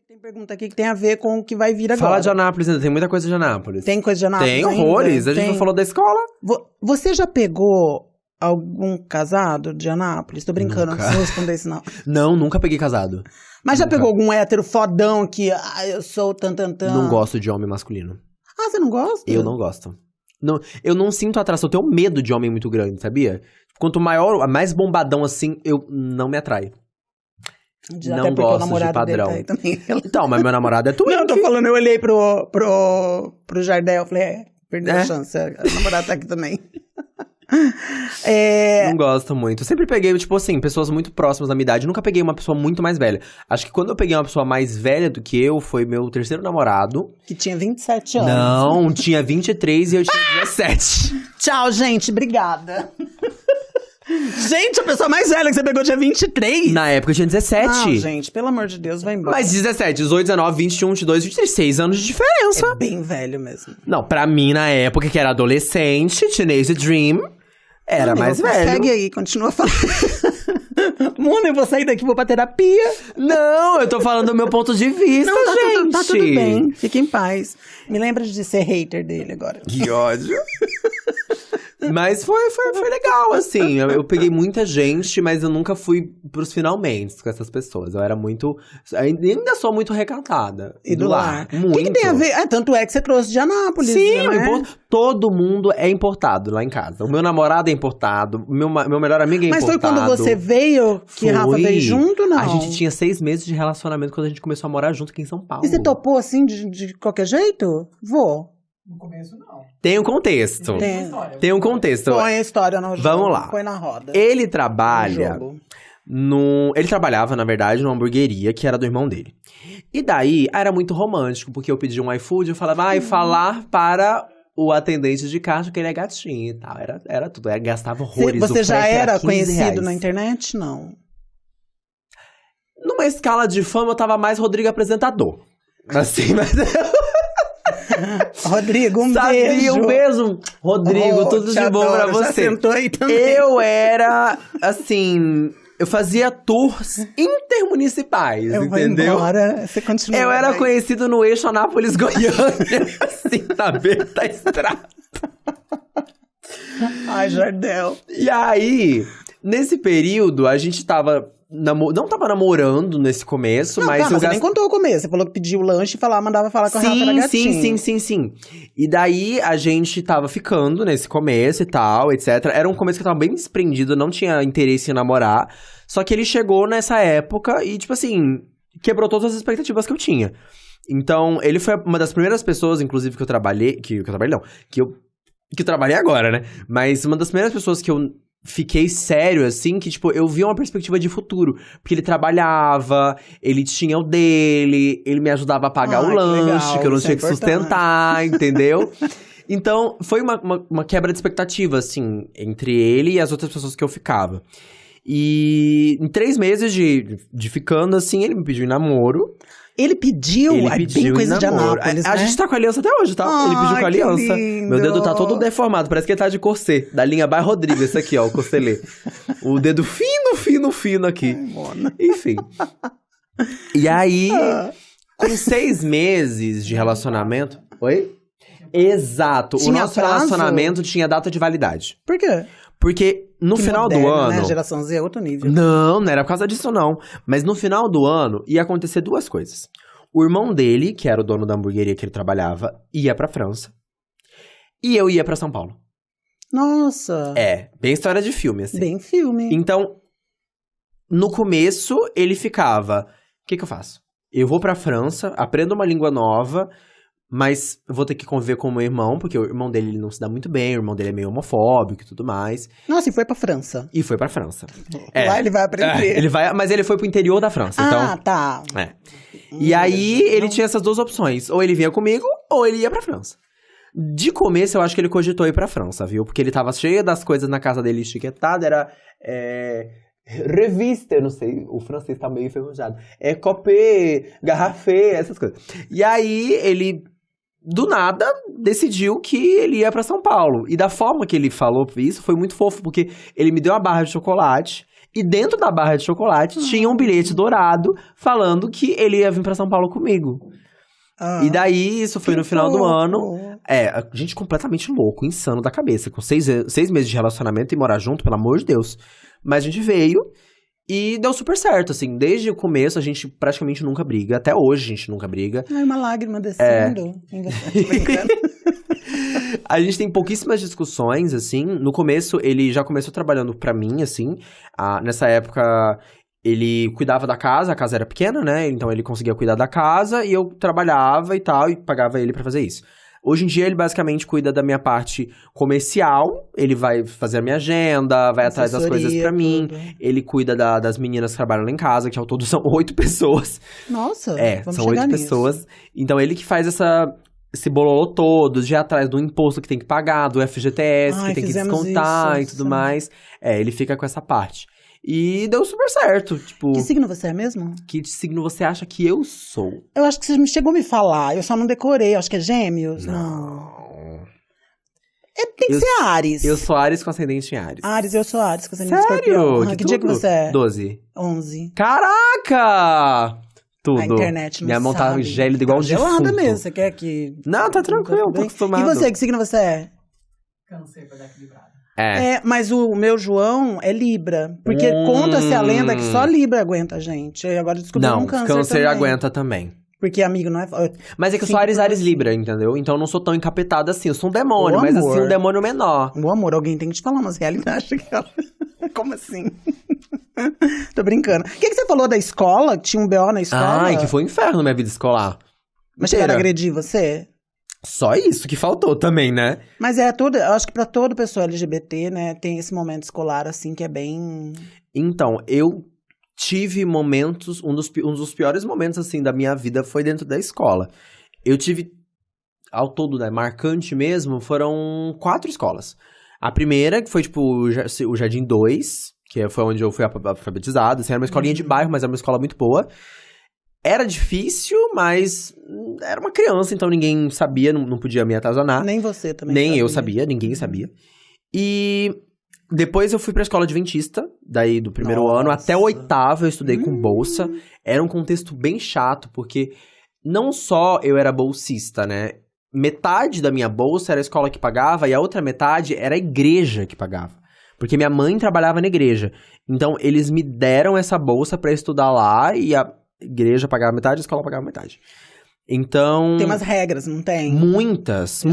Tem pergunta aqui que tem a ver com o que vai vir agora. Fala de Anápolis ainda, tem muita coisa de Anápolis. Tem coisa de Anápolis Tem ainda? horrores, a gente não falou da escola. Você já pegou algum casado de Anápolis? Tô brincando, não Nunca. preciso responder isso não. Não, nunca peguei casado. Mas já Nunca. pegou algum hétero fodão que, eu sou tantantã? Não gosto de homem masculino. Ah, você não gosta? Eu não gosto. Não, eu não sinto atração, eu tenho medo de homem muito grande, sabia? Quanto maior, mais bombadão assim, eu não me atrai. Até Não porque o gosto namorado de dele padrão. tá aí também. Então, mas meu namorado é twink. Não, eu tô falando, eu olhei pro Jardel, eu falei, perdeu a chance, o namorado tá aqui também. Não gosto muito. Eu sempre peguei, tipo assim, pessoas muito próximas da minha idade. Nunca peguei uma pessoa muito mais velha. Acho que quando eu peguei uma pessoa mais velha do que eu, foi meu terceiro namorado. Que tinha 27 anos. Não, tinha 23 e eu tinha 17. Tchau, gente, obrigada. Gente, a pessoa mais velha que você pegou tinha 23? Na época eu tinha 17. Não, gente, pelo amor de Deus, vai embora. Mas 17, 18, 19, 21, 22, 23, 6 anos de diferença. É bem velho mesmo. Não, pra mim, na época que era adolescente, Teenage Dream, era mais velho. Segue aí, continua falando. Mona, eu vou sair daqui, vou pra terapia. Não, eu tô falando do meu ponto de vista, Não, gente. tá tudo bem, fique em paz. Me lembra de ser hater dele agora. Que ódio. Mas foi legal, assim. Eu peguei muita gente, mas eu nunca fui pros finalmente com essas pessoas. Eu era muito... Ainda sou muito recatada. E do lar. O Muito. que tem a ver? Tanto é que você trouxe de Anápolis, Sim, né? todo mundo é importado lá em casa. O meu namorado é importado, meu melhor amigo é Mas importado. foi quando você veio que Rafa veio junto, não? A gente tinha 6 meses de relacionamento quando a gente começou a morar junto aqui em São Paulo. E você topou assim, de qualquer jeito? Vou. No começo, não. Tem um contexto. Tem um contexto. Põe a história no jogo. Vamos lá. Põe na roda. Ele trabalha... No Ele trabalhava, na verdade, numa hamburgueria que era do irmão dele. E daí, era muito romântico, porque eu pedi um iFood, eu falava, falar para o atendente de caixa que ele é gatinho e tal. Era tudo. Eu gastava horrores. Você O já frete era 15 conhecido reais. na internet? Não. Numa escala de fama, eu tava mais Rodrigo apresentador. Assim, mas... Rodrigo, um Sabia, beijo. um beijo. Rodrigo, tudo de bom pra Já você. sentou aí também. Eu era, assim... Eu fazia tours intermunicipais, entendeu? Embora. Você continua. Eu era aí. conhecido no eixo Anápolis-Goiânia, assim, na beira da estrada. Ai, Jardel. E aí, nesse período, a gente tava... Não tava namorando nesse começo, Não, mas calma, eu você nem contou o começo. Você falou que pediu o lanche e mandava falar com a Rafa, era gatinho. Sim. E daí, a gente tava ficando nesse começo e tal, etc. Era um começo que eu tava bem desprendido, não tinha interesse em namorar. Só que ele chegou nessa época e, tipo assim, quebrou todas as expectativas que eu tinha. Então, ele foi uma das primeiras pessoas, inclusive, que eu trabalhei... Que eu trabalhei agora, né? Mas uma das primeiras pessoas que eu fiquei sério, assim, que, tipo, eu via uma perspectiva de futuro. Porque ele trabalhava, ele tinha o dele, ele me ajudava a pagar o lanche, que eu não tinha que sustentar, entendeu? Então, foi uma quebra de expectativa, assim, entre ele e as outras pessoas que eu ficava. E em 3 meses de ficando, assim, ele me pediu em namoro. Ele pediu? Bem coisa de Anápolis, A né? gente tá com a aliança até hoje, tá? Ele pediu com a aliança. Lindo. Meu dedo tá todo deformado, parece que ele tá de corset. Da linha By Rodrigo, esse aqui, ó, o corcelê. O dedo fino aqui. Mona. Enfim. E aí, com 6 meses de relacionamento... Oi? Exato. O Tinha nosso prazo? relacionamento tinha data de validade. Por quê? Porque no Que final moderno, do ano... né? A geração Z é outro nível. Não era por causa disso, não. Mas no final do ano, ia acontecer 2 coisas. O irmão dele, que era o dono da hamburgueria que ele trabalhava, ia pra França. E eu ia pra São Paulo. Nossa. Bem história de filme, assim. Bem filme. Então, no começo, ele ficava... O que eu faço? Eu vou pra França, aprendo uma língua nova... Mas eu vou ter que conviver com o meu irmão, porque o irmão dele ele não se dá muito bem, o irmão dele é meio homofóbico e tudo mais. Nossa, e foi pra França. E foi pra França. Lá ele vai aprender. Mas ele foi pro interior da França, então... Tá. E aí, ele tinha essas 2 opções. Ou ele vinha comigo, ou ele ia pra França. De começo, eu acho que ele cogitou ir pra França, viu? Porque ele tava cheio das coisas na casa dele etiquetada, era... Revista, eu não sei, o francês tá meio enferrujado. Copé, garrafé, essas coisas. E aí, ele... Do nada, decidiu que ele ia pra São Paulo. E da forma que ele falou isso, foi muito fofo, porque ele me deu uma barra de chocolate E dentro da barra de chocolate tinha um bilhete dourado falando que ele ia vir pra São Paulo comigo. E daí, isso foi no final do ano. A gente completamente louco, insano da cabeça. Com 6 meses de relacionamento e morar junto, pelo amor de Deus. Mas a gente veio e deu super certo, assim. Desde o começo, a gente praticamente nunca briga. Até hoje, a gente nunca briga. Ai, uma lágrima descendo. A gente tem pouquíssimas discussões, assim. No começo, ele já começou trabalhando pra mim, assim. Nessa época, ele cuidava da casa. A casa era pequena, né? Então, ele conseguia cuidar da casa. E eu trabalhava e tal, e pagava ele pra fazer isso. Hoje em dia, ele basicamente cuida da minha parte comercial. Ele vai fazer a minha agenda, vai atrás das coisas pra mim. Ele cuida das meninas que trabalham lá em casa, que ao todo são 8 pessoas. Nossa, vamos são 8 pessoas. Então, ele que faz esse bololô todo, de ir atrás do imposto que tem que pagar, do FGTS, que tem que descontar e tudo mais. Ele fica com essa parte. E deu super certo, tipo... Que signo você é mesmo? Que signo você acha que eu sou? Eu acho que você chegou a me falar, eu só não decorei, eu acho que é Gêmeos. Não. Tem que ser Áries. Eu sou Áries com ascendente em Áries. Áries, eu sou Áries com ascendente em Escorpião. Que dia que você é? 12. 11. Caraca! Tudo. A internet não Minha mão tá sabe. gélida igual de gelada defunto. mesmo, você quer que... Não, tá tranquilo, tô acostumado. E você, que signo você é? Câncer, pra dar equilibrado. Mas o meu João é Libra. Porque conta-se a lenda que só Libra aguenta a gente. E agora descobriram um câncer também. Aguenta também. Porque amigo não é... Mas é que eu sou Áries Libra, entendeu? Então eu não sou tão encapetada assim. Eu sou um demônio, mas assim, um demônio menor. O amor, alguém tem que te falar umas realidades. Como assim? Tô brincando. O que você falou da escola? Tinha um BO na escola? Ai, que foi um inferno minha vida escolar. Mas chegaram a agredir você? Só isso que faltou também, né? Mas eu acho que pra toda pessoa LGBT, né, tem esse momento escolar, assim, que é bem... Então, eu tive momentos, um dos piores momentos, assim, da minha vida foi dentro da escola. Eu tive, ao todo, né, marcante mesmo, foram 4 escolas. A primeira, que foi, tipo, o Jardim 2, que foi onde eu fui alfabetizado, assim, era uma escolinha de bairro, mas era uma escola muito boa. Era difícil, mas era uma criança, então ninguém sabia, não podia me atazanar. Nem você também Nem eu sabia, ninguém sabia. E depois eu fui pra escola adventista, daí do primeiro ano até o 8º eu estudei com bolsa. Era um contexto bem chato, porque não só eu era bolsista, né? Metade da minha bolsa era a escola que pagava e a outra metade era a igreja que pagava. Porque minha mãe trabalhava na igreja. Então, eles me deram essa bolsa pra estudar lá e a igreja pagava metade, a escola pagava metade. Então... Tem umas regras, não tem? Muitas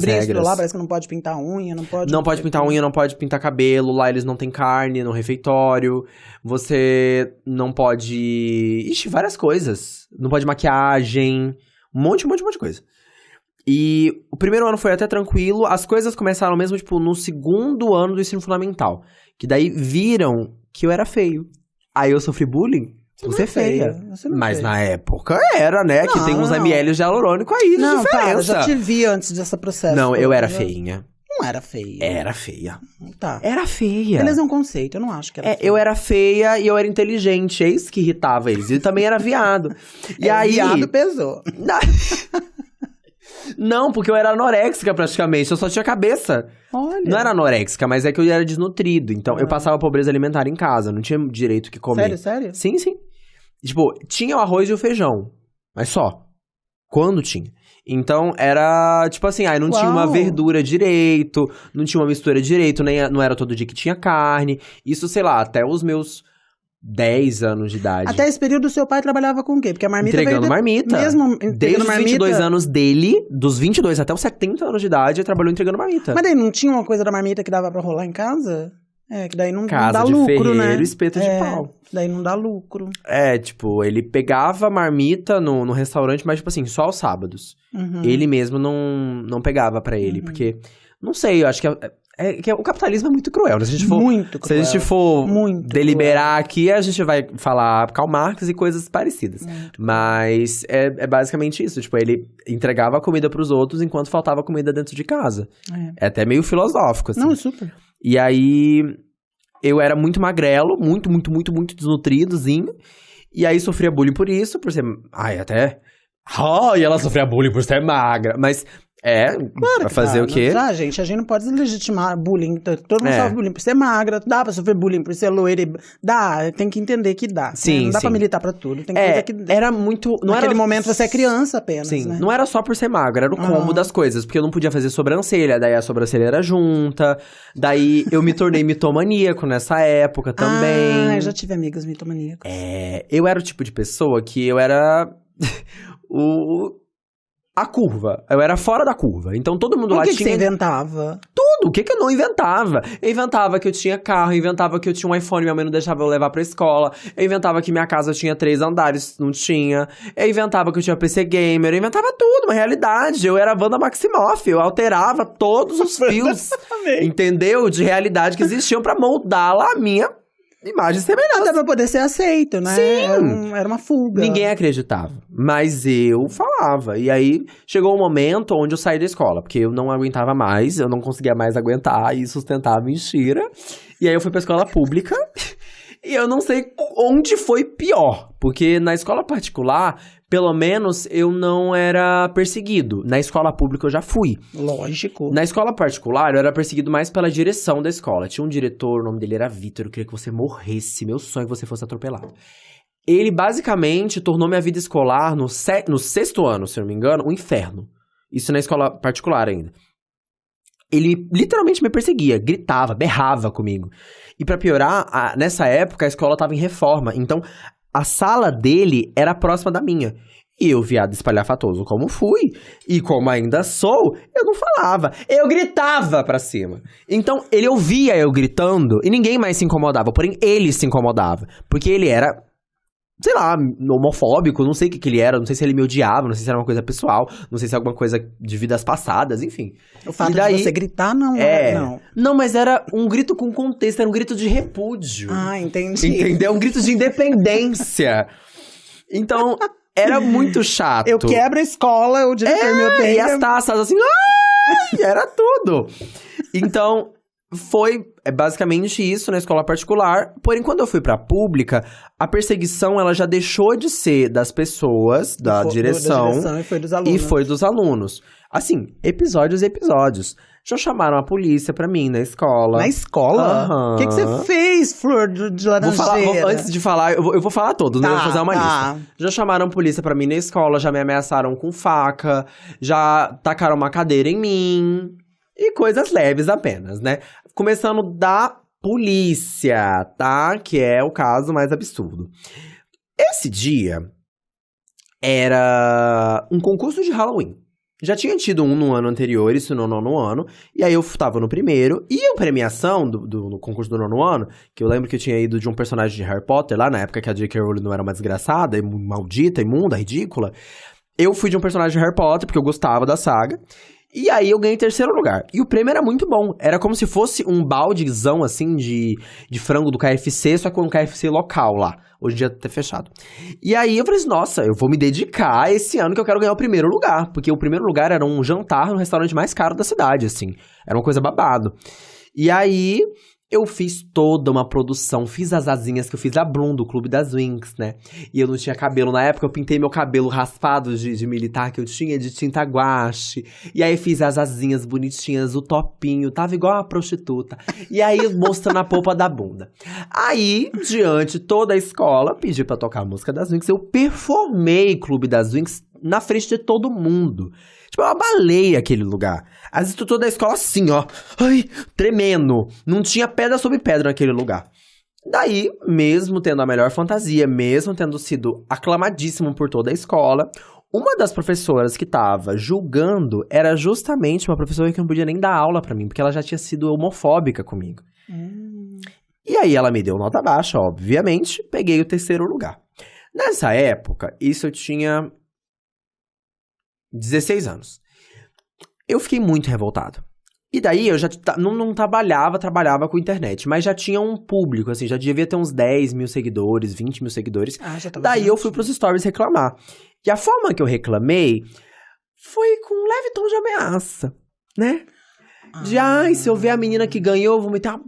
regras. Lá parece que não pode pintar unha, não pode... Não pode pintar unha, não pode pintar cabelo. Lá eles não têm carne no refeitório. Você não pode... Ixi, várias coisas. Não pode maquiagem. Um monte de coisa. E o primeiro ano foi até tranquilo. As coisas começaram mesmo, tipo, no 2º ano do ensino fundamental. Que daí viram que eu era feio. Aí eu sofri bullying. Você é feia. Mas na época era, né? Que tem uns ml de hialurônico aí de diferença. Não, cara, já te vi antes desse processo. Não, eu era feinha. Não era feia. Era feia. Tá. Era feia. Beleza é um conceito, eu não acho que era feia. Eu era feia e eu era inteligente. É isso que irritava eles. E também era viado. E aí... Viado pesou. Não, porque eu era anoréxica praticamente, eu só tinha cabeça. Olha. Não era anoréxica, mas é que eu era desnutrido. Então, eu passava pobreza alimentar em casa, não tinha direito o que comer. Sério? Sim. Tipo, tinha o arroz e o feijão, mas só. Quando tinha. Então, era tipo assim, não tinha uma verdura direito, não tinha uma mistura direito, não era todo dia que tinha carne. Isso, sei lá, até os meus 10 anos de idade. Até esse período, seu pai trabalhava com o quê? Porque a marmita entregando marmita. Mesmo desde os 22 anos dele, dos 22 até os 70 anos de idade, ele trabalhou entregando marmita. Mas daí não tinha uma coisa da marmita que dava pra rolar em casa? Que daí não casa dá de lucro, ferreiro, né? Espeto de pau. Daí não dá lucro. Tipo, ele pegava marmita no restaurante, mas tipo assim, só aos sábados. Ele mesmo não pegava pra ele, porque, não sei, eu acho que o capitalismo é muito cruel, né? Se a gente for deliberar aqui, a gente vai falar Karl Marx e coisas parecidas. Mas é basicamente isso. Tipo, ele entregava a comida pros outros enquanto faltava comida dentro de casa. É até meio filosófico, assim. Não, super. E aí, eu era muito magrelo, muito desnutridozinho. E aí, sofria bullying por isso, por ser... e ela sofria bullying por ser magra. Mas... Vai fazer o quê? Já, gente, a gente não pode legitimar bullying. Todo mundo É. sofre bullying por ser magra. Dá pra sofrer bullying por ser loira. Dá, tem que entender que dá. Sim, né? Não dá sim. pra militar pra tudo. Tem que entender que Era muito... Não naquele era... momento você é criança apenas, Sim, né? não era só por ser magra, era o combo das coisas. Porque eu não podia fazer sobrancelha, daí a sobrancelha era junta. Daí eu me tornei mitomaníaco nessa época também. Eu já tive amigas mitomaníacas. Eu era o tipo de pessoa que eu era... A curva. Eu era fora da curva. Então todo mundo O lá que tinha... você inventava? Tudo. O que eu não inventava? Eu inventava que eu tinha carro, eu inventava que eu tinha um iPhone, minha mãe não deixava eu levar pra escola. Eu inventava que minha casa tinha 3 andares, não tinha. Eu inventava que eu tinha PC Gamer, eu inventava tudo, uma realidade. Eu era a Wanda Maximoff, eu alterava todos os fios, entendeu? De realidade que existiam pra moldá-la à minha imagem e semelhança. Até pra poder ser aceito, né? Sim. Era uma fuga. Ninguém acreditava, mas eu falava. E aí, chegou um momento onde eu saí da escola, porque eu não aguentava mais, eu não conseguia mais aguentar e sustentar a mentira. E aí eu fui pra escola pública, e eu não sei onde foi pior, porque na escola particular, pelo menos, eu não era perseguido. Na escola pública eu já fui. Lógico. Na escola particular, eu era perseguido mais pela direção da escola. Tinha um diretor, o nome dele era Vitor, eu queria que você morresse, meu sonho é que você fosse atropelado. Ele, basicamente, tornou minha vida escolar, no 6º ano, se eu não me engano, um inferno. Isso na escola particular ainda. Ele literalmente me perseguia, gritava, berrava comigo. E pra piorar, nessa época a escola tava em reforma, então a sala dele era próxima da minha. E eu, viado espalhafatoso como fui, e como ainda sou, eu não falava. Eu gritava pra cima. Então, ele ouvia eu gritando e ninguém mais se incomodava. Porém, ele se incomodava. Porque ele era, sei lá, homofóbico, não sei o que ele era. Não sei se ele me odiava, não sei se era uma coisa pessoal. Não sei se era alguma coisa de vidas passadas, enfim. O fato E daí, de você gritar, não. Não. Não, mas era um grito com contexto, era um grito de repúdio. Ah, entendi. Entendeu? Um grito de independência. Então, era muito chato. Eu quebro a escola, o diretor me odeia. E as taças assim, ai, era tudo. Então, foi basicamente isso na escola particular. Porém, quando eu fui pra pública, a perseguição, ela já deixou de ser das pessoas, da direção, e foi dos alunos. e foi dos alunos. Assim, episódios e episódios. Já chamaram a polícia pra mim na escola. Na escola? Aham. O que você fez, Flor de Laranjeira? Antes de falar, eu vou falar todos, né? Eu vou fazer uma tá. lista. Já chamaram a polícia pra mim na escola, já me ameaçaram com faca, já tacaram uma cadeira em mim. E coisas leves apenas, né? Começando da polícia, tá? Que é o caso mais absurdo. Esse dia era um concurso de Halloween. Já tinha tido um no ano anterior, isso no 9º ano. E aí eu tava no primeiro. E a premiação no concurso do 9º ano, que eu lembro que eu tinha ido de um personagem de Harry Potter, lá na época que a J.K. Rowling não era uma desgraçada, maldita, imunda, ridícula. Eu fui de um personagem de Harry Potter, porque eu gostava da saga. E aí eu ganhei 3º lugar. E o prêmio era muito bom. Era como se fosse um baldezão, assim, de frango do KFC, só que um KFC local lá. Hoje em dia tá fechado. E aí eu falei assim, nossa, eu vou me dedicar esse ano que eu quero ganhar o 1º lugar. Porque o 1º lugar era um jantar no restaurante mais caro da cidade, assim. Era uma coisa babado. E aí eu fiz toda uma produção, fiz as asinhas que eu fiz a Bloom do Clube das Winx, né? E eu não tinha cabelo. Na época eu pintei meu cabelo raspado de militar que eu tinha, de tinta guache. E aí fiz as asinhas bonitinhas, o topinho, tava igual uma prostituta. E aí mostrando a polpa da bunda. Aí, diante toda a escola, pedi pra tocar a música das Winx. Eu performei Clube das Winx na frente de todo mundo. Tipo, eu abalei aquele lugar. As estruturas da escola assim, ó. Ai, tremendo. Não tinha pedra sobre pedra naquele lugar. Daí, mesmo tendo a melhor fantasia, mesmo tendo sido aclamadíssimo por toda a escola, uma das professoras que tava julgando era justamente uma professora que não podia nem dar aula pra mim, porque ela já tinha sido homofóbica comigo. E aí ela me deu nota baixa, obviamente, peguei o 3º lugar. Nessa época, isso eu tinha 16 anos. Eu fiquei muito revoltado. E daí eu já não trabalhava com internet, mas já tinha um público, assim, já devia ter uns 10 mil seguidores, 20 mil seguidores. Já tava Daí eu fui pros stories reclamar. E a forma que eu reclamei foi com um leve tom de ameaça, né? Se eu ver a menina que ganhou, eu vou meter uma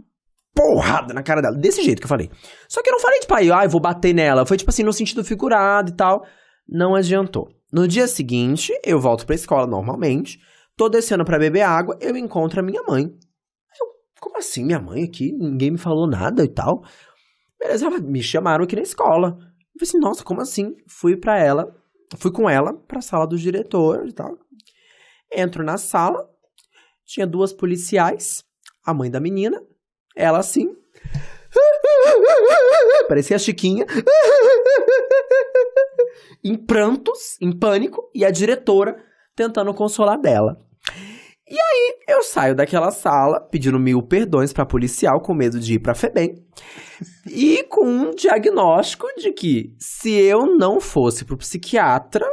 porrada na cara dela. Desse jeito que eu falei. Só que eu não falei tipo, eu vou bater nela. Foi tipo assim, no sentido figurado e tal. Não adiantou. No dia seguinte, eu volto pra escola normalmente. Tô descendo pra beber água, eu encontro a minha mãe. Eu, como assim, minha mãe aqui? Ninguém me falou nada e tal. Beleza, me chamaram aqui na escola. Eu falei assim, nossa, como assim? Fui com ela pra sala do diretor e tal. Entro na sala, tinha 2 policiais, a mãe da menina, ela assim, parecia a Chiquinha, em prantos, em pânico, e a diretora tentando consolar dela. E aí, eu saio daquela sala, pedindo 1000 perdões pra policial, com medo de ir pra FEBEM, e com um diagnóstico de que, se eu não fosse pro psiquiatra,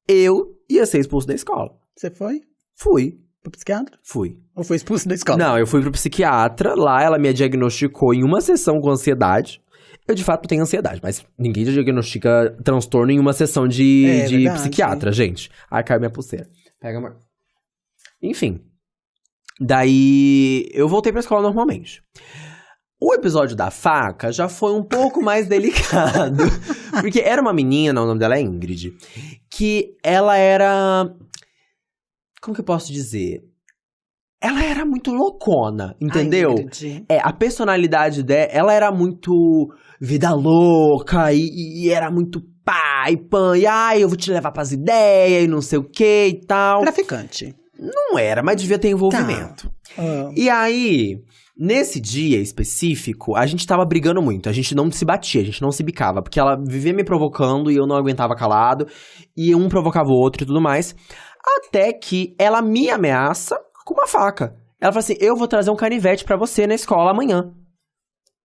eu ia ser expulso da escola. Você foi Fui. pro psiquiatra? Fui. Ou foi expulso da escola? Não, eu fui pro psiquiatra, lá ela me diagnosticou em uma sessão com ansiedade. Eu, de fato, tenho ansiedade, mas ninguém diagnostica transtorno em uma sessão de verdade. psiquiatra, gente. Ai, caiu minha pulseira. Pega, amor. Enfim. Daí, eu voltei pra escola normalmente. O episódio da faca já foi um pouco mais delicado. Porque era uma menina, o nome dela é Ingrid, que ela era... Como que eu posso dizer? Ela era muito loucona, entendeu? A personalidade dela, ela era muito vida louca e era muito pá e pã, e ai, eu vou te levar pras ideias e não sei o que e tal. Traficante. Não era, mas devia ter envolvimento. Tá. E aí, nesse dia específico, a gente tava brigando muito, a gente não se batia, a gente não se bicava, porque ela vivia me provocando e eu não aguentava calado, e um provocava o outro e tudo mais. Até que ela me ameaça com uma faca. Ela fala assim, eu vou trazer um canivete pra você na escola amanhã.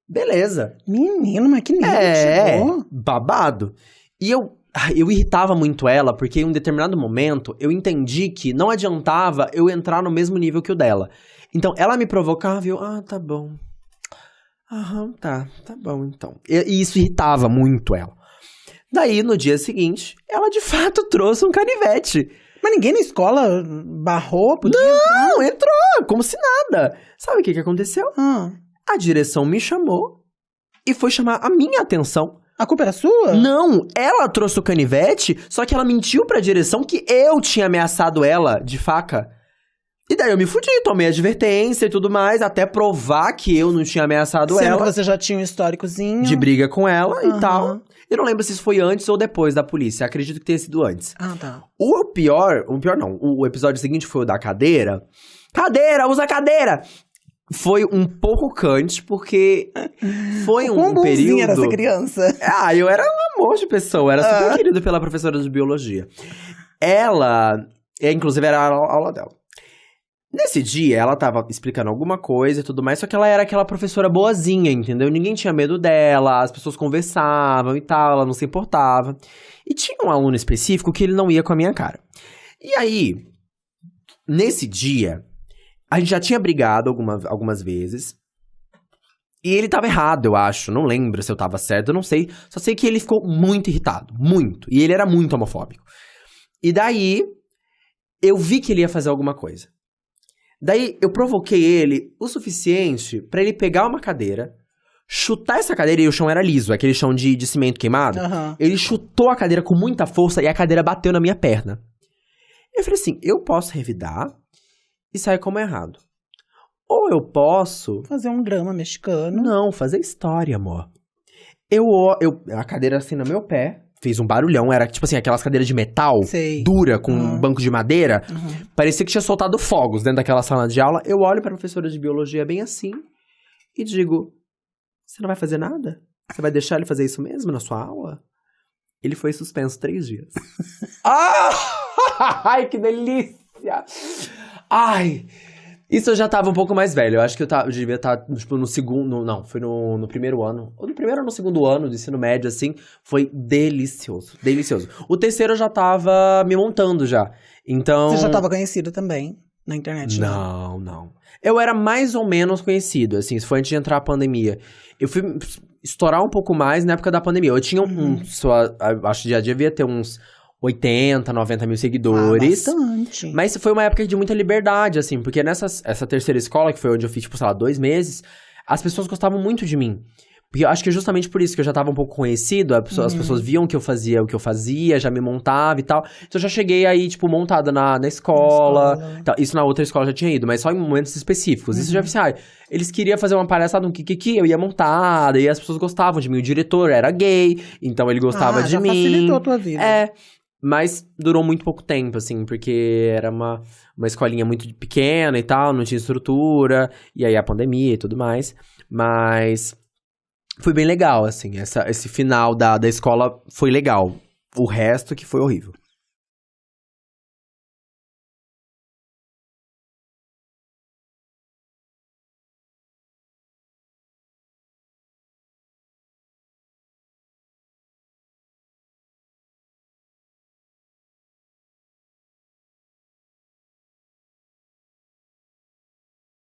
Beleza. Menino, mas que nível chegou? Babado. E eu irritava muito ela, porque em um determinado momento eu entendi que não adiantava eu entrar no mesmo nível que o dela. Então ela me provocava e eu, tá bom. Aham, tá bom então. E isso irritava muito ela. Daí, no dia seguinte, ela de fato trouxe um canivete. Mas ninguém na escola barrou? Podia Não, entrou, como se nada. Sabe o que aconteceu? A direção me chamou e foi chamar a minha atenção. A culpa era sua? Não, ela trouxe o canivete, só que ela mentiu pra direção que eu tinha ameaçado ela de faca. E daí eu me fudi, tomei advertência e tudo mais, até provar que eu não tinha ameaçado Sendo ela. que você já tinha um históricozinho. De briga com ela e tal. Aham. Eu não lembro se isso foi antes ou depois da polícia, acredito que tenha sido antes. Tá. O pior não, o episódio seguinte foi o da cadeira. Cadeira, usa cadeira! Foi um pouco cante, porque foi um período... era essa criança? Eu era um amor de pessoa, era super querido pela professora de biologia. Ela, inclusive era a aula dela. Nesse dia, ela tava explicando alguma coisa e tudo mais, só que ela era aquela professora boazinha, entendeu? Ninguém tinha medo dela, as pessoas conversavam e tal, ela não se importava. E tinha um aluno específico que ele não ia com a minha cara. E aí, nesse dia, a gente já tinha brigado algumas vezes. E ele tava errado, eu acho. Não lembro se eu tava certo, eu não sei. Só sei que ele ficou muito irritado, muito. E ele era muito homofóbico. E daí, eu vi que ele ia fazer alguma coisa. Daí, eu provoquei ele o suficiente pra ele pegar uma cadeira, chutar essa cadeira, e o chão era liso, aquele chão de cimento queimado. Ele chutou a cadeira com muita força e a cadeira bateu na minha perna. Eu falei assim, eu posso revidar e sair como errado. Ou eu posso... fazer um drama mexicano. Não, fazer história, amor. A cadeira assim no meu pé, fez um barulhão, era tipo assim, aquelas cadeiras de metal, dura, com um banco de madeira. Parecia que tinha soltado fogos dentro daquela sala de aula. Eu olho pra professora de biologia bem assim e digo, você não vai fazer nada? Você vai deixar ele fazer isso mesmo na sua aula? Ele foi suspenso 3 dias. Ai, que delícia! Ai... Isso eu já tava um pouco mais velho. Eu acho que eu devia estar, tipo, no segundo... Não, foi no primeiro ano. Ou no primeiro ou no segundo ano do ensino médio, assim. Foi delicioso. Delicioso. O terceiro eu já tava me montando já. Então... Você já tava conhecido também na internet? Não. Eu era mais ou menos conhecido, assim. Isso foi antes de entrar a pandemia. Eu fui estourar um pouco mais na época da pandemia. Eu tinha acho que já devia ter uns... 80, 90 mil seguidores. Bastante. Mas foi uma época de muita liberdade, assim. Porque essa terceira escola, que foi onde eu fiz, tipo, sei lá, 2 meses, as pessoas gostavam muito de mim. Porque eu acho que justamente por isso que eu já tava um pouco conhecido, as pessoas viam que eu fazia o que eu fazia, já me montava e tal. Então eu já cheguei aí, tipo, montada na escola. Tal. Isso na outra escola eu já tinha ido, mas só em momentos específicos. Isso eu já vi assim, eles queriam fazer uma palhaçada, um kikiki, eu ia montada, e as pessoas gostavam de mim. O diretor era gay, então ele gostava de já mim. facilitou a tua vida. Mas durou muito pouco tempo, assim, porque era uma escolinha muito pequena e tal, não tinha estrutura, e aí a pandemia e tudo mais. Mas foi bem legal, assim, esse final da escola foi legal. O resto que foi horrível.